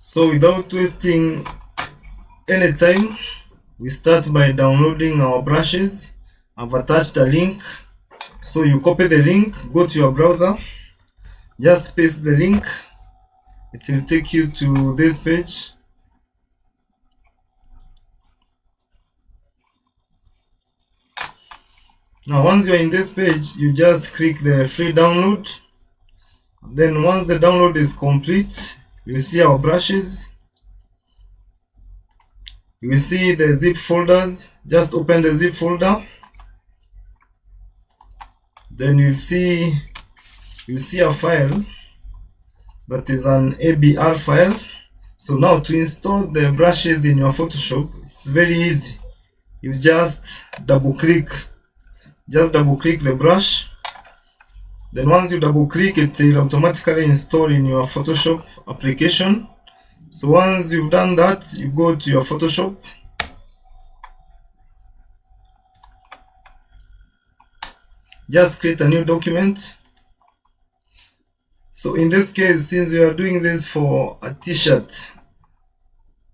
So without wasting any time, we start by downloading our brushes. I've attached a link, so you copy the link, go to your browser, just paste the link, it will take you to this page. Now once you're in this page, you just click the free download. Then once the download is complete, you will see our brushes. You will see the zip folders. Just open the zip folder. Then you'll see a file that is an ABR file. So now to install the brushes in your Photoshop, it's very easy. You just double click the brush. Then once you double click it, will automatically install in your Photoshop application. So once you've done that, you go to your Photoshop. Just create a new document. So in this case, since we are doing this for a t-shirt,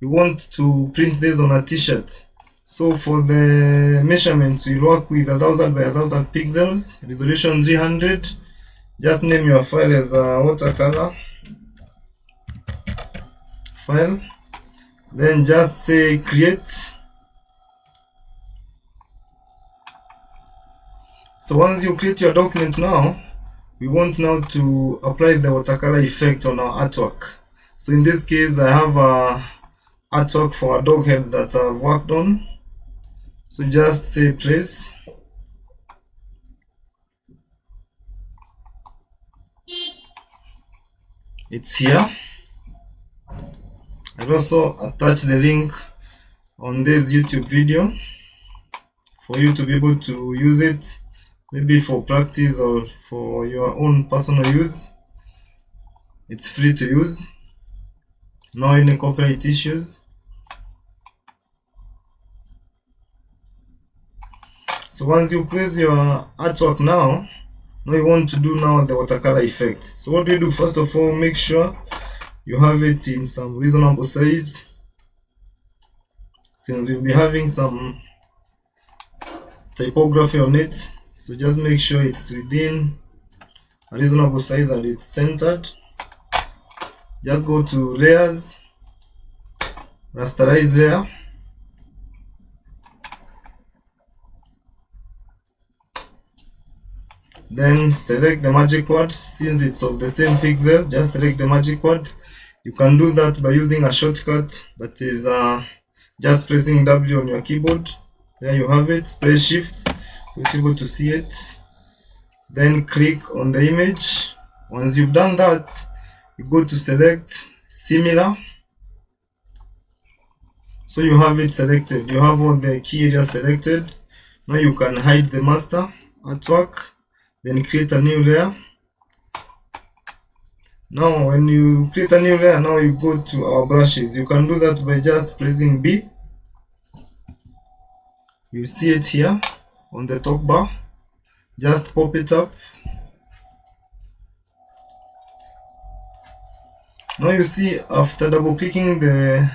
we want to print this on a t-shirt. So for the measurements, we work with 1000 by 1000 pixels, resolution 300. Just name your file as a watercolor file. Then just say create. So once you create your document now, we want now to apply the watercolor effect on our artwork. So in this case, I have a artwork for a dog head that I've worked on. So just say place. It's here. I'll also attach the link on this YouTube video for you to be able to use it, maybe for practice or for your own personal use. It's free to use, no any copyright issues. So once you place your artwork now you want to do now the watercolor effect. So what do you do? First of all, make sure you have it in some reasonable size, since we'll be having some typography on it. So just make sure it's within a reasonable size and it's centered. Just go to layers, rasterize layer. Then select the magic word. Since it's of the same pixel, just select the magic word. You can do that by using a shortcut, that is just pressing W on your keyboard. There you have it. Press shift if you go to see it. Then click on the image. Once you've done that, you go to select similar. So you have it selected. You have all the key areas selected. Now you can hide the master artwork. Then create a new layer. Now when you create a new layer, now you go to our brushes. You can do that by just pressing B. You see it here on the top bar. Just pop it up. Now you see, after double clicking the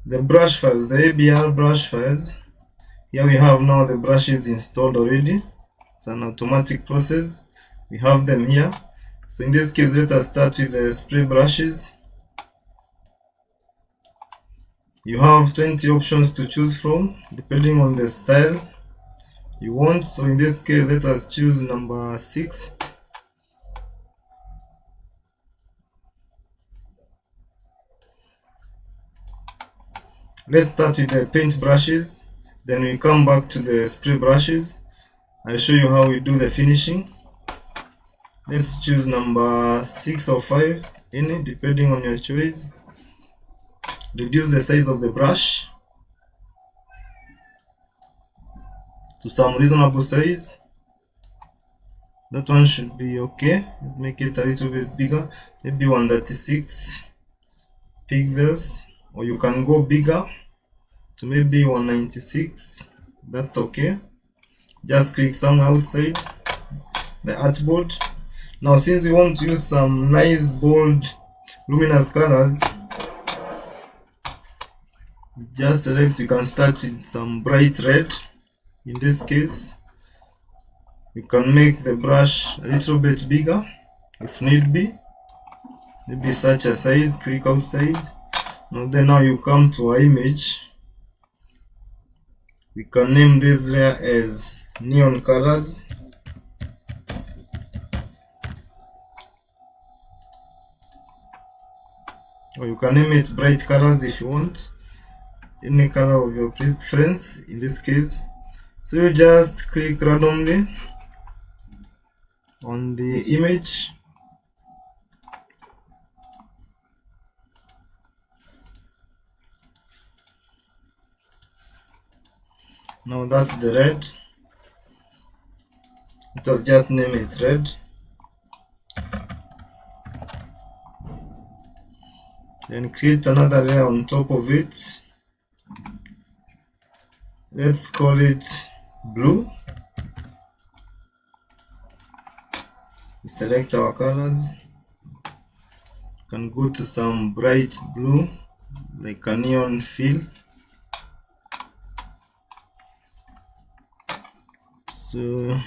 brush files, the ABR brush files, here we have now the brushes installed already. It's an automatic process. We have them here. So in this case, let us start with the spray brushes. You have 20 options to choose from depending on the style you want. So in this case, let us choose number 6. Let's start with the paint brushes, then we come back to the spray brushes. I'll show you how we do the finishing. Let's choose number 6 or 5, any depending on your choice. Reduce the size of the brush to some reasonable size. That one should be okay. Let's make it a little bit bigger, maybe 136 pixels, or you can go bigger to maybe 196. That's okay. Just click somewhere outside the artboard. Now since we want to use some nice bold luminous colors, just select. You can start with some bright red. In this case, you can make the brush a little bit bigger if need be, maybe such a size. Click outside. Now you come to our image. We can name this layer as neon colors. Or you can name it bright colors if you want, any color of your preference in this case. So you just click randomly on the image. Now that's the red. Let us just name it red. Then create another layer on top of it. Let's call it blue. We select our colors. You can go to some bright blue, like a neon feel. So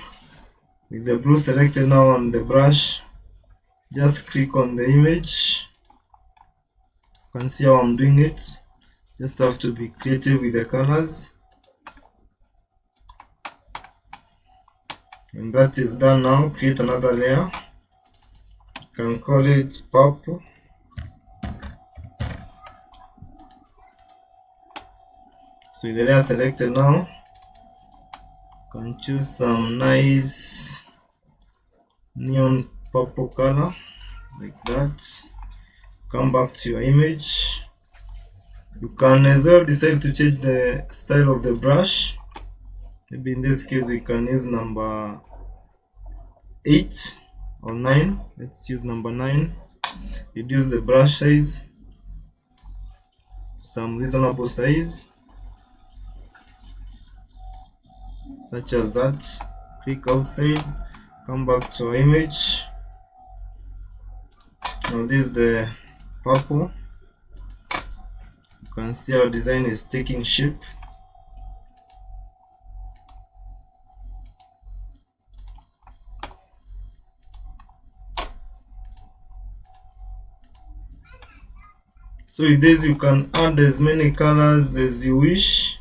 with the blue selected now on the brush, just click on the image. You can see how I'm doing it. Just have to be creative with the colors. And that is done now. Create another layer. You can call it purple. So with the layer selected now, you can choose some nice neon purple color like that. Come back to your image. You can as well decide to change the style of the brush. Maybe in this case we can use number 8 or 9. Let's use number 9. Reduce the brush size to some reasonable size, such as that. Click outside, come back to our image. Now this is the purple. You can see our design is taking shape. So with this you can add as many colors as you wish,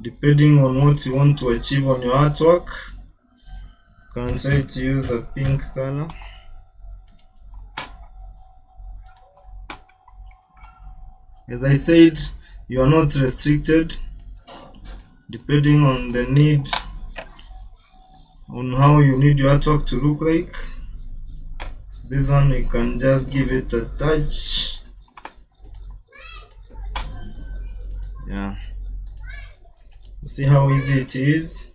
depending on what you want to achieve on your artwork. You can try to use a pink color. As I said, you are not restricted, depending on the need, on how you need your artwork to look like. So this one you can just give it a touch. Yeah, see how easy it is.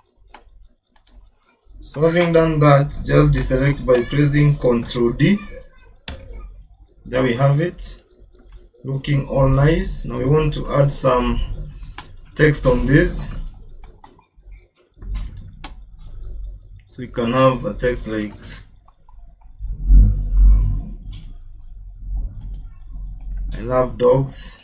So having done that, just deselect by pressing Ctrl D. There we have it, looking all nice. Now we want to add some text on this. So we can have a text like I love dogs.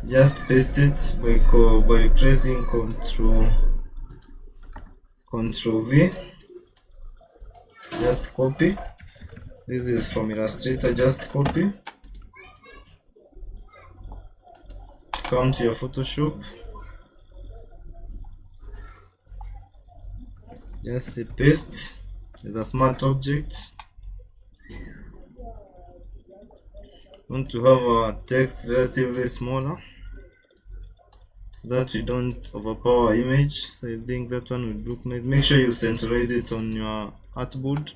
Just paste it by pressing Ctrl V. Just copy. This is from Illustrator. Just copy. Come to your Photoshop. Just say paste. There's a smart object. Want to have our text relatively smaller, so that we don't overpower our image. So I think that one would look nice. Make sure you centralize it on your artboard.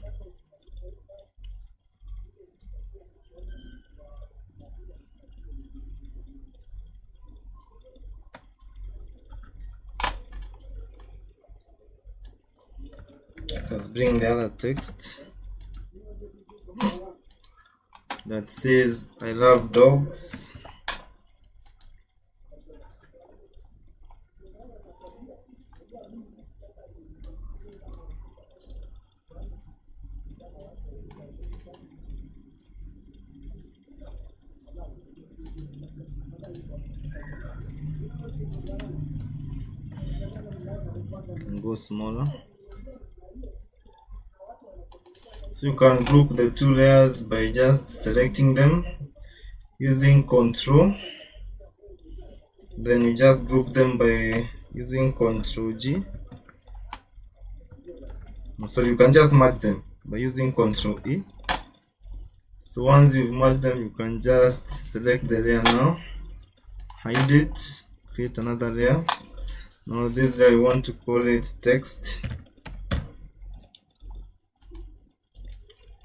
Let's bring the other text. that says I love dogs. And go smaller. So you can group the two layers by just selecting them using Ctrl. Then you just group them by using Ctrl G. So you can just merge them by using Ctrl E. So once you've merged them, you can just select the layer now, hide it, create another layer. Now this layer you want to call it text.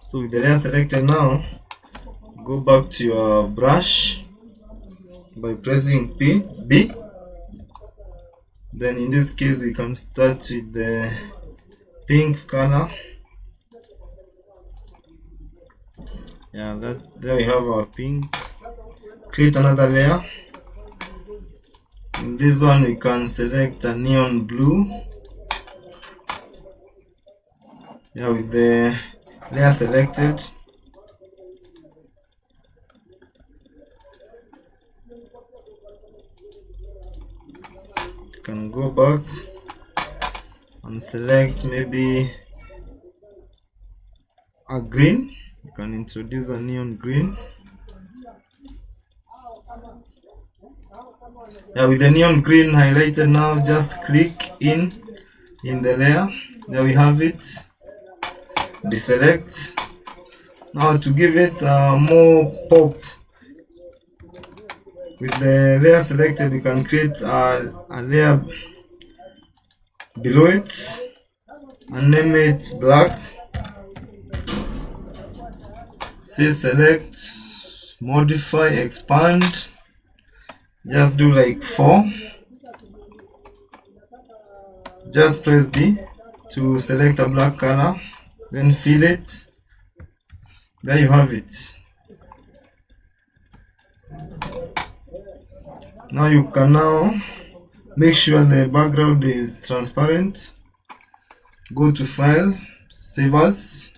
So with the layer selected now, go back to your brush by pressing B. Then in this case we can start with the pink color. Yeah, there we have our pink. Create another layer. In this one we can select a neon blue. Yeah, with the layer selected, you can go back and select maybe a green. You can introduce a neon green. Yeah, with the neon green highlighted now, just click in the layer. There we have it. Deselect. Now to give it more pop, with the layer selected, we can create a layer below it and name it black. Say select, modify, expand. Just do like 4. Just press D to select a black color, then fill it. There you have it. Now you can now make sure the background is transparent. Go to File, Save As.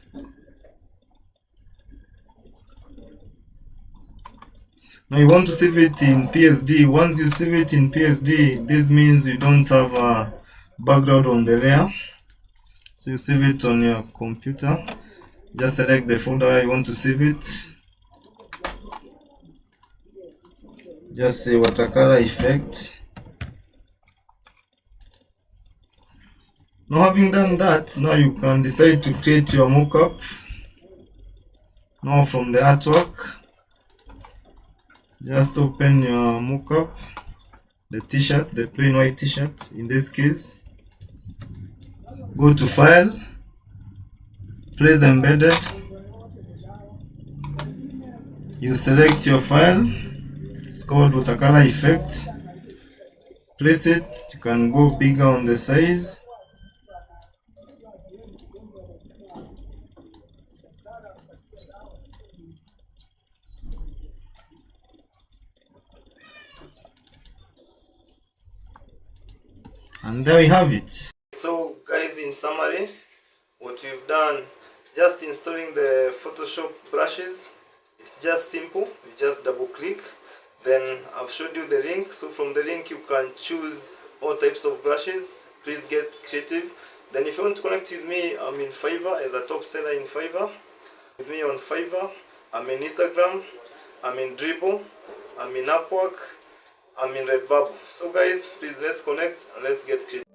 Now you want to save it in PSD. Once you save it in PSD, this means you don't have a background on the layer. So you save it on your computer. Just select the folder where you want to save it. Just say Watercolor effect. Now having done that, now you can decide to create your mockup. Now from the artwork, just open your mockup, the t-shirt, the plain white t-shirt in this case. Go to File, Place Embedded. You select your file. It's called Watercolor effect. Place it. You can go bigger on the size. And there we have it. So guys, in summary, what we've done, just installing the Photoshop brushes. It's just simple. You just double click, then I've showed you the link. So from the link you can choose all types of brushes. Please get creative. Then if you want to connect with me, I'm in Fiverr as a top seller in Fiverr. With me on Fiverr, I'm in Instagram, I'm in Dribble, I'm in Upwork, I'm in Redbubble. So guys, please let's connect and let's get creative.